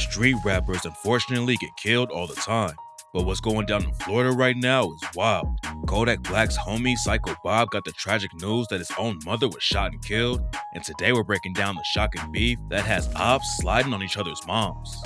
Street rappers unfortunately get killed all the time, but what's going down in Florida right now is wild. Kodak Black's homie Syko Bob got the tragic news that his own mother was shot and killed, and today we're breaking down the shocking beef that has Opps sliding on each other's moms.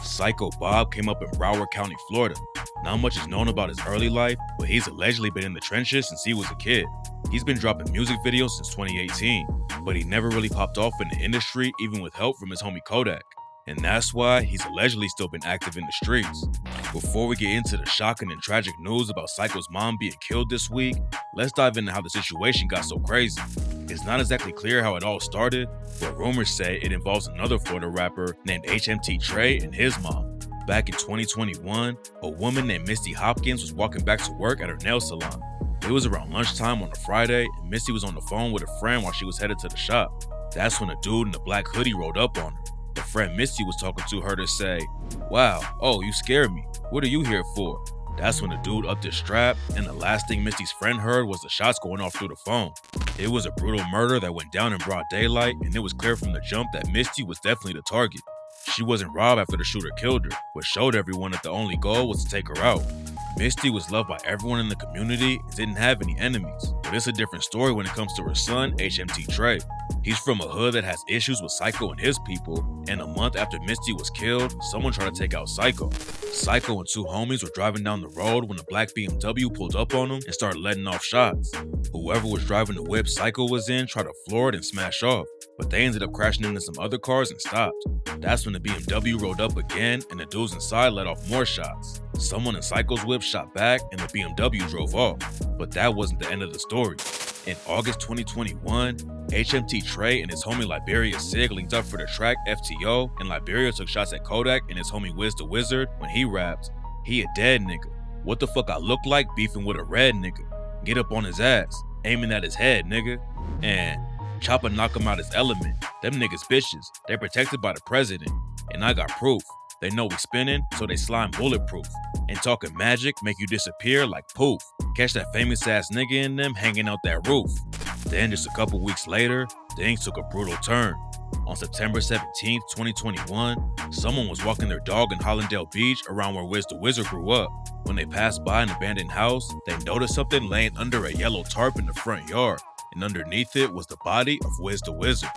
Syko Bob came up in Broward County, Florida. Not much is known about his early life, but he's allegedly been in the trenches since he was a kid. He's been dropping music videos since 2018, but he never really popped off in the industry even with help from his homie Kodak. And that's why he's allegedly still been active in the streets. Before we get into the shocking and tragic news about Syko's mom being killed this week, let's dive into how the situation got so crazy. It's not exactly clear how it all started, but rumors say it involves another Florida rapper named HMT Trey and his mom. Back in 2021, a woman named Misty Hopkins was walking back to work at her nail salon. It was around lunchtime on a Friday, and Misty was on the phone with a friend while she was headed to the shop. That's when a dude in a black hoodie rolled up on her. The friend Misty was talking to her to say, "Wow, oh, you scared me. What are you here for?" That's when the dude upped his strap, and the last thing Misty's friend heard was the shots going off through the phone. It was a brutal murder that went down in broad daylight, and it was clear from the jump that Misty was definitely the target. She wasn't robbed after the shooter killed her, but showed everyone that the only goal was to take her out. Misty was loved by everyone in the community and didn't have any enemies, but it's a different story when it comes to her son, HMT Trey. He's from a hood that has issues with Syko and his people, and a month after Misty was killed, someone tried to take out Syko. Syko and two homies were driving down the road when a black BMW pulled up on them and started letting off shots. Whoever was driving the whip Syko was in tried to floor it and smash off, but they ended up crashing into some other cars and stopped. That's when the BMW rolled up again and the dudes inside let off more shots. Someone in Syko's whip shot back and the BMW drove off, but that wasn't the end of the story. In August 2021, HMT Trey and his homie Liberia Sig linked up for the track FTO, and Liberia took shots at Kodak and his homie Whiz the Wizard when he rapped, "He a dead nigga. What the fuck I look like beefing with a red nigga? Get up on his ass, aiming at his head, nigga." And "Chopper knock him out his element. Them niggas bitches. They protected by the president. And I got proof. They know we spinning, so they slime bulletproof. And talking magic make you disappear like poof. Catch that famous ass nigga in them hanging out that roof." Then just a couple weeks later, things took a brutal turn. On September 17th, 2021, someone was walking their dog in Hollandale Beach around where Whiz the Wizard grew up. When they passed by an abandoned house, they noticed something laying under a yellow tarp in the front yard, and underneath it was the body of Whiz the Wizard.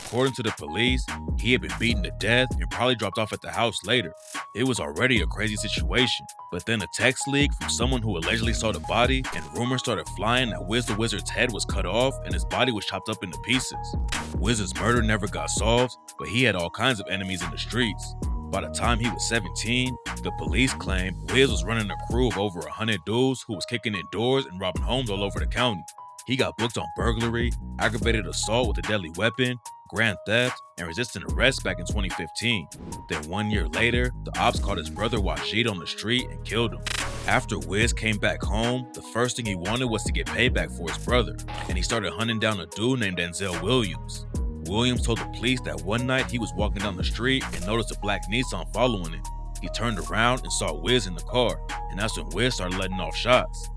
According to the police, he had been beaten to death and probably dropped off at the house later. It was already a crazy situation, but then a text leaked from someone who allegedly saw the body, and rumors started flying that Whiz the Wizard's head was cut off and his body was chopped up into pieces. Whiz's murder never got solved, but he had all kinds of enemies in the streets. By the time he was 17, the police claimed Whiz was running a crew of over 100 dudes who was kicking in doors and robbing homes all over the county. He got booked on burglary, aggravated assault with a deadly weapon, grand theft, and resisting arrest back in 2015. Then 1 year later, the Opps caught his brother Wajid on the street and killed him. After Whiz came back home, the first thing he wanted was to get payback for his brother, and he started hunting down a dude named Denzel Williams. Williams told the police that one night he was walking down the street and noticed a black Nissan following him. He turned around and saw Whiz in the car, and that's when Whiz started letting off shots.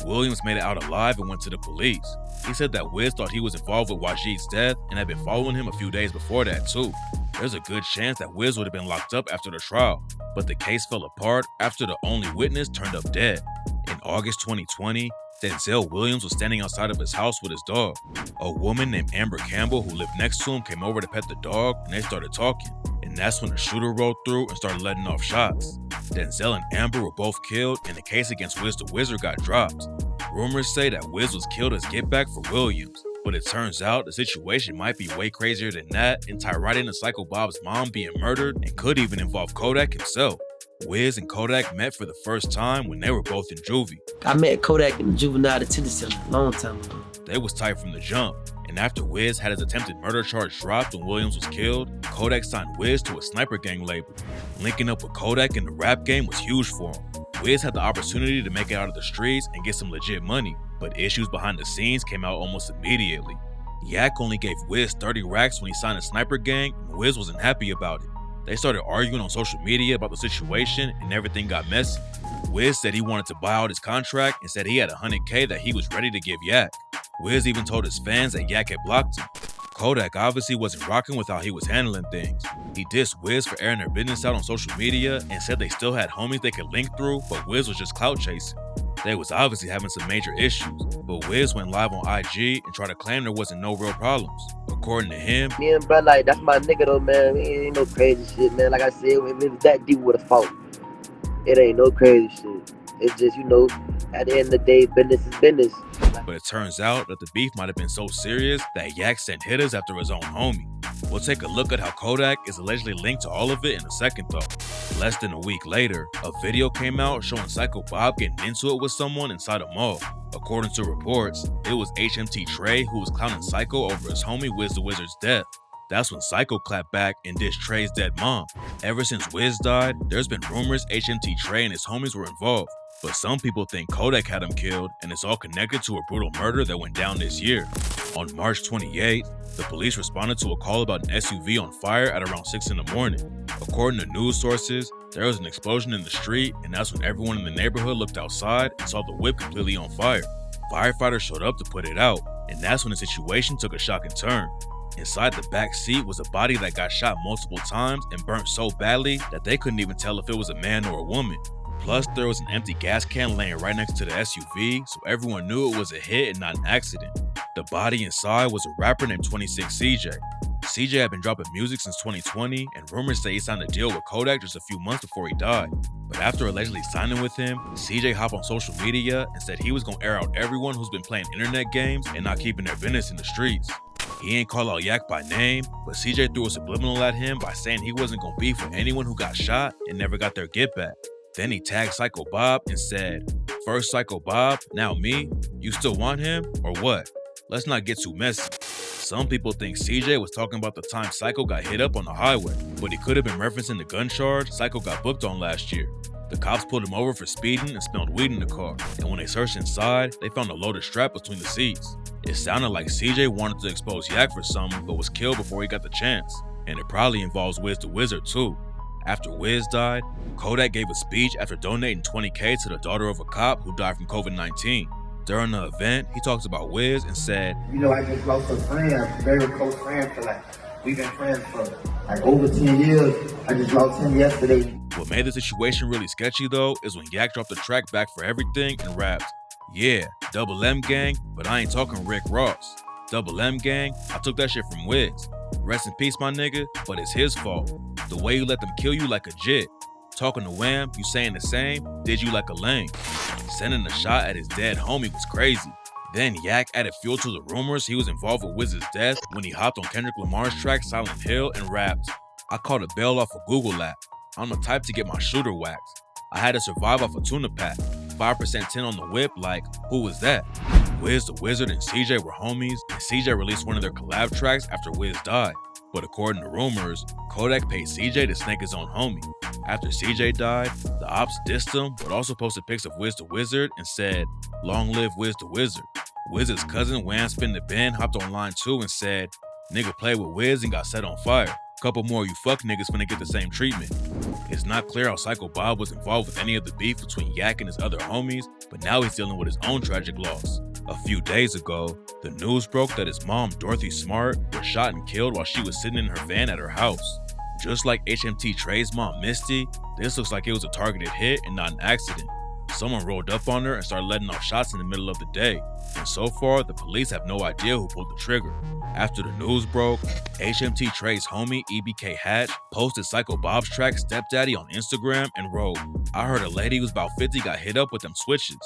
Williams made it out alive and went to the police. He said that Whiz thought he was involved with Wajid's death and had been following him a few days before that too. There's a good chance that Whiz would have been locked up after the trial, but the case fell apart after the only witness turned up dead. In August 2020, Denzel Williams was standing outside of his house with his dog. A woman named Amber Campbell who lived next to him came over to pet the dog, and they started talking. And that's when the shooter rolled through and started letting off shots. Denzel and Amber were both killed, and the case against Whiz the Wizard got dropped. Rumors say that Whiz was killed as get back for Williams, but it turns out the situation might be way crazier than that and tie right into Syko Bob's mom being murdered and could even involve Kodak himself. Whiz and Kodak met for the first time when they were both in juvie. I met Kodak in the juvenile detention center a long time ago. They was tight from the jump, and after Whiz had his attempted murder charge dropped when Williams was killed, Kodak signed Whiz to a sniper gang label. Linking up with Kodak in the rap game was huge for him. Whiz had the opportunity to make it out of the streets and get some legit money, but issues behind the scenes came out almost immediately. Yak only gave Whiz 30 racks when he signed a sniper gang, and Whiz wasn't happy about it. They started arguing on social media about the situation and everything got messy. Whiz said he wanted to buy out his contract and said he had $100K that he was ready to give Yak. Whiz even told his fans that Yak had blocked him. Kodak obviously wasn't rocking with how he was handling things. He dissed Whiz for airing their business out on social media and said they still had homies they could link through, but Whiz was just clout chasing. They was obviously having some major issues, but Whiz went live on IG and tried to claim there wasn't no real problems. According to him, Me and bro, like, that's my nigga though, man. It ain't no crazy shit, man. Like I said, if it was that deep with a fault, it ain't no crazy shit. It's just, at the end of the day, business is business. but it turns out that the beef might have been so serious that Yak sent hitters after his own homie. We'll take a look at how Kodak is allegedly linked to all of it in a second though. Less than a week later, a video came out showing Syko Bob getting into it with someone inside a mall. According to reports, it was HMT Trey who was clowning Syko over his homie Whiz the Wizard's death. That's when Syko clapped back and dissed Trey's dead mom. Ever since Whiz died, there's been rumors HMT Trey and his homies were involved, but some people think Kodak had him killed and it's all connected to a brutal murder that went down this year. On March 28th, the police responded to a call about an SUV on fire at around 6 in the morning. According to news sources, there was an explosion in the street, and that's when everyone in the neighborhood looked outside and saw the whip completely on fire. Firefighters showed up to put it out, and that's when the situation took a shocking turn. Inside the back seat was a body that got shot multiple times and burnt so badly that they couldn't even tell if it was a man or a woman. Plus, there was an empty gas can laying right next to the SUV, so everyone knew it was a hit and not an accident. The body inside was a rapper named 26 CJ. CJ had been dropping music since 2020, and rumors say he signed a deal with Kodak just a few months before he died. But after allegedly signing with him, CJ hopped on social media and said he was gonna air out everyone who's been playing internet games and not keeping their business in the streets. He ain't call out Yak by name, but CJ threw a subliminal at him by saying he wasn't gonna beef with anyone who got shot and never got their get back. Then he tagged Syko Bob and said, "First Syko Bob, now me? You still want him, or what? Let's not get too messy." Some people think CJ was talking about the time Syko got hit up on the highway, but he could have been referencing the gun charge Syko got booked on last year. The cops pulled him over for speeding and smelled weed in the car, and when they searched inside, they found a loaded strap between the seats. It sounded like CJ wanted to expose Yak for something, but was killed before he got the chance. And it probably involves Whiz the Wizard too. After Whiz died, Kodak gave a speech after donating $20K to the daughter of a cop who died from COVID-19. During the event, he talked about Whiz and said, I just lost a friend, a very close friend we've been friends for over 10 years. I just lost him yesterday. What made the situation really sketchy though is when Yak dropped the track Back for Everything and rapped, "Yeah, Double M gang, but I ain't talking Rick Ross. Double M gang, I took that shit from Whiz. Rest in peace, my nigga, but it's his fault. The way you let them kill you like a jit. Talking to Wham, you saying the same, did you like a lame. Sending a shot at his dead homie was crazy." Then Yak added fuel to the rumors he was involved with Wiz's death when he hopped on Kendrick Lamar's track Silent Hill and rapped, "I caught a bail off a Google app. I'm the type to get my shooter waxed. I had to survive off a tuna pack. 5% tin on the whip, like, who was that?" Whiz the Wizard and CJ were homies, and CJ released one of their collab tracks after Whiz died. But according to rumors, Kodak paid CJ to snake his own homie. After CJ died, the Opps dissed him, but also posted pics of Whiz the Wizard and said, "Long live Whiz the Wizard." Wiz's cousin, Wham Spin the Ben, hopped on line 2 and said, "Nigga played with Whiz and got set on fire. Couple more you fuck niggas finna get the same treatment." It's not clear how Syko Bob was involved with any of the beef between Yak and his other homies, but now he's dealing with his own tragic loss. A few days ago, the news broke that his mom, Dorothy Smart, was shot and killed while she was sitting in her van at her house. Just like HMT Trey's mom, Misty, this looks like it was a targeted hit and not an accident. Someone rolled up on her and started letting off shots in the middle of the day, and so far, the police have no idea who pulled the trigger. After the news broke, HMT Trey's homie, EBK Hatch, posted Syko Bob's track Stepdaddy on Instagram and wrote, "I heard a lady who's about 50 got hit up with them switches."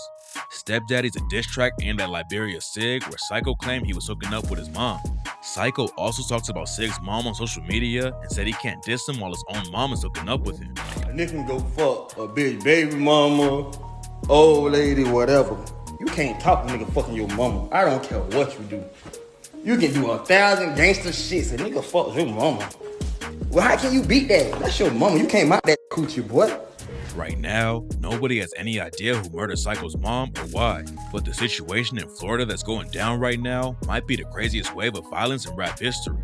Stepdaddy's a diss track aimed at Liberia Sig, where Syko claimed he was hooking up with his mom. Syko also talks about Sig's mom on social media and said he can't diss him while his own mom is hooking up with him. A nigga can go fuck a big baby mama, old lady, whatever. You can't talk to a nigga fucking your mama. I don't care what you do. You can do 1,000 gangster shits. A nigga fuck your mama. Well, how can you beat that? That's your mama. You can't mock that coochie, boy. Right now, nobody has any idea who murdered Syko's mom or why, but the situation in Florida that's going down right now might be the craziest wave of violence in rap history.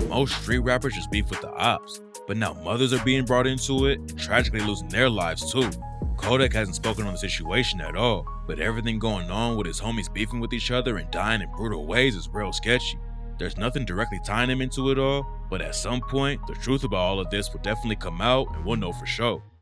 Most street rappers just beef with the Opps, but now mothers are being brought into it and tragically losing their lives too. Kodak hasn't spoken on the situation at all, but everything going on with his homies beefing with each other and dying in brutal ways is real sketchy. There's nothing directly tying him into it all, but at some point, the truth about all of this will definitely come out and we'll know for sure.